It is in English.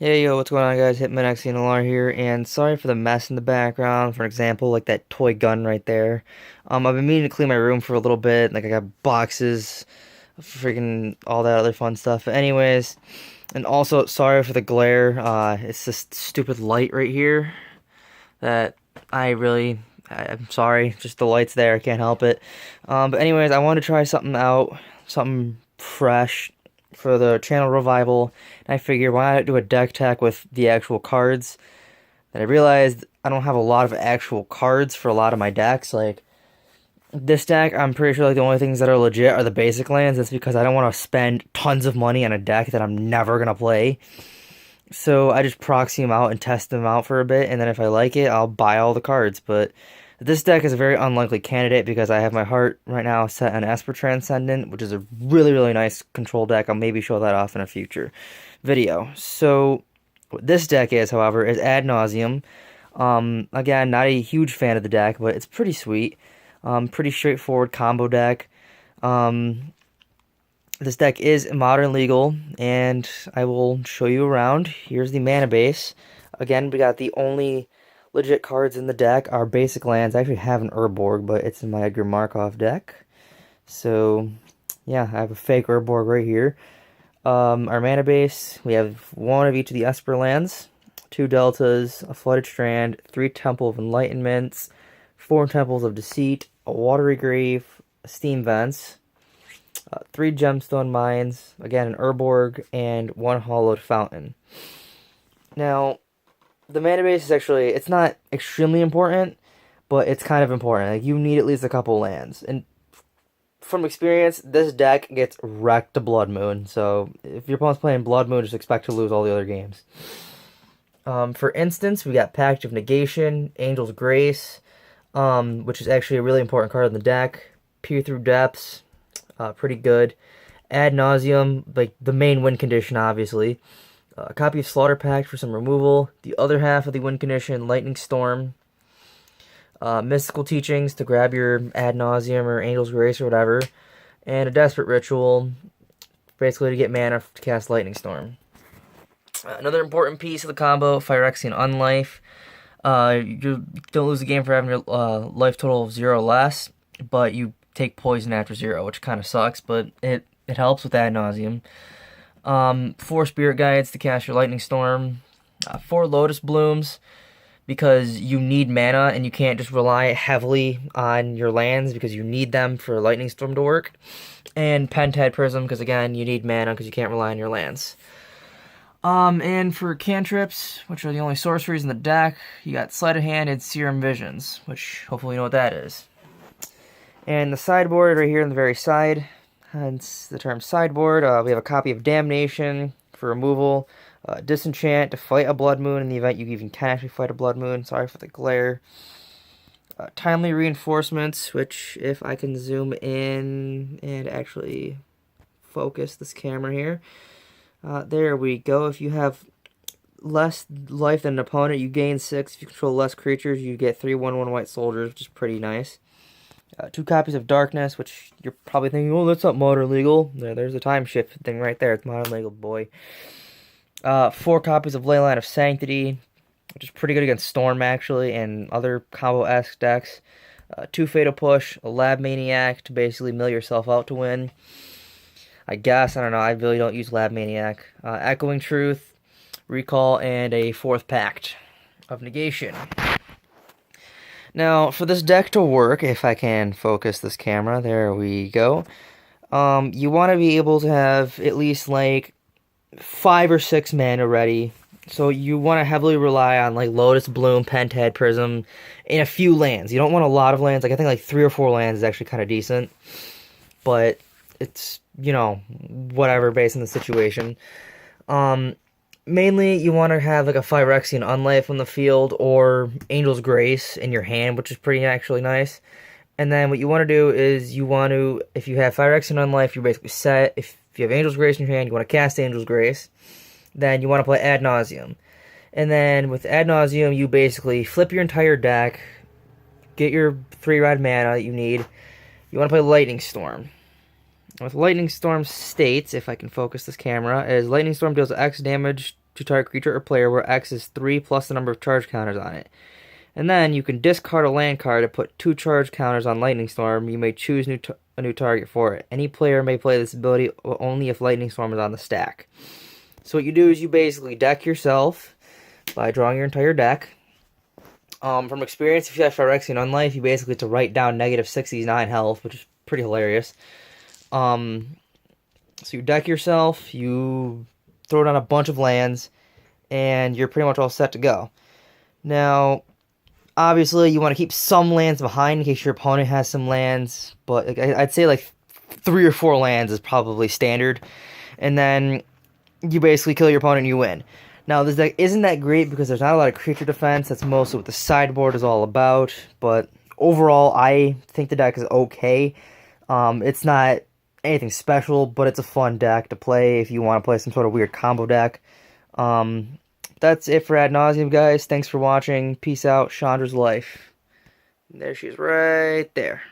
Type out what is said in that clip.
Hey yo, what's going on guys? HitmanXCNLR here, and sorry for the mess in the background. For example, like that toy gun right there. I've been meaning to clean my room for a little bit. Like I got boxes, freaking all that other fun stuff. But anyways, and also sorry for the glare. It's this stupid light right here that I'm sorry. Just the light's there. I can't help it. But anyways, I wanted to try something out, something fresh for the channel revival. And I figured why not do a deck tech with the actual cards. And I realized I don't have a lot of actual cards for a lot of my decks. Like this deck, I'm pretty sure like the only things that are legit are the basic lands. That's because I don't want to spend tons of money on a deck that I'm never gonna play. So I just proxy them out and test them out for a bit, and then if I like it, I'll buy all the cards. But this deck is a very unlikely candidate because I have my heart right now set on Esper Transcendent, which is a really, really nice control deck. I'll maybe show that off in a future video. So what this deck is, however, is Ad Nauseam. Again, not a huge fan of the deck, but it's pretty sweet. Pretty straightforward combo deck. This deck is modern legal, and I will show you around. Here's the mana base. Again, we got the only legit cards in the deck are basic lands. I actually have an Urborg, but it's in my Edgar Markov deck. So, yeah, I have a fake Urborg right here. Our mana base, we have one of each of the Esper lands, 2 Deltas, a Flooded Strand, 3 Temple of Enlightenments, 4 Temples of Deceit, a Watery Grave, a Steam Vents, 3 gemstone mines, again an Urborg, and 1 hollowed fountain. Now, the mana base is actually, it's not extremely important, but it's kind of important. Like, you need at least a couple lands. And from experience, this deck gets wrecked to Blood Moon, so if your opponent's playing Blood Moon, just expect to lose all the other games. For instance, we got Pact of Negation, Angel's Grace, which is actually a really important card in the deck, Peer Through Depths, pretty good. Ad Nauseam, like the main win condition, obviously. A copy of Slaughter Pact for some removal. The other half of the win condition, Lightning Storm. Mystical Teachings to grab your Ad Nauseam or Angel's Grace or whatever. And a Desperate Ritual, basically to get mana to cast Lightning Storm. Another important piece of the combo, Phyrexian Unlife. You don't lose the game for having your life total of 0 or less, but you take poison after 0, which kind of sucks, but it helps with Ad Nauseam. 4 Spirit Guides to cast your Lightning Storm. 4 Lotus Blooms, because you need mana and you can't just rely heavily on your lands because you need them for Lightning Storm to work. And Pentad Prism, because again, you need mana because you can't rely on your lands. And for cantrips, which are the only sorceries in the deck, you got Sleight of Hand and Serum Visions, which hopefully you know what that is. And the sideboard right here on the very side, hence the term sideboard, we have a copy of Damnation for removal, Disenchant to fight a Blood Moon in the event you even can actually fight a Blood Moon. Sorry for the glare. Timely Reinforcements, which if I can zoom in and actually focus this camera here. There we go. If you have less life than an opponent, you gain 6. If you control less creatures, you get 3/1/1 white soldiers, which is pretty nice. 2 copies of Darkness, which you're probably thinking, oh, that's not modern legal. There's a time shift thing right there. It's modern legal, boy. 4 copies of Leyline of Sanctity, which is pretty good against Storm, actually, and other combo-esque decks. 2 Fatal Push, a Lab Maniac to basically mill yourself out to win. I guess, I don't know, I really don't use Lab Maniac. Echoing Truth, Recall, and a 4th Pact of Negation. Now, for this deck to work, if I can focus this camera, there we go. You want to be able to have at least like 5 or 6 mana ready. So you want to heavily rely on like Lotus Bloom, Pentad Prism, and a few lands. You don't want a lot of lands. Like I think like 3 or 4 lands is actually kind of decent. But it's, you know, whatever based on the situation. Mainly, you want to have like a Phyrexian Unlife on the field or Angel's Grace in your hand, which is pretty actually nice. And then what you want to do is you want to, if you have Phyrexian Unlife, you're basically set. If you have Angel's Grace in your hand, you want to cast Angel's Grace. Then you want to play Ad Nauseam. And then with Ad Nauseam, you basically flip your entire deck, get your 3 red mana that you need. You want to play Lightning Storm. With Lightning Storm states, if I can focus this camera, is Lightning Storm deals X damage to target creature or player where X is 3 plus the number of charge counters on it. And then you can discard a land card to put 2 charge counters on Lightning Storm. You may choose a new target for it. Any player may play this ability only if Lightning Storm is on the stack. So what you do is you basically deck yourself by drawing your entire deck. From experience, if you have Phyrexian Unlife, you basically have to write down negative 69 health, which is pretty hilarious. So you deck yourself, you throw down a bunch of lands, and you're pretty much all set to go. Now, obviously, you want to keep some lands behind in case your opponent has some lands, but like, I'd say like 3 or 4 lands is probably standard. And then you basically kill your opponent and you win. Now, this deck isn't that great because there's not a lot of creature defense. That's mostly what the sideboard is all about. But overall, I think the deck is okay. It's not anything special, but it's a fun deck to play if you want to play some sort of weird combo deck. That's it for Ad Nauseam, guys. Thanks for watching. Peace out. Chandra's life. There she is right there.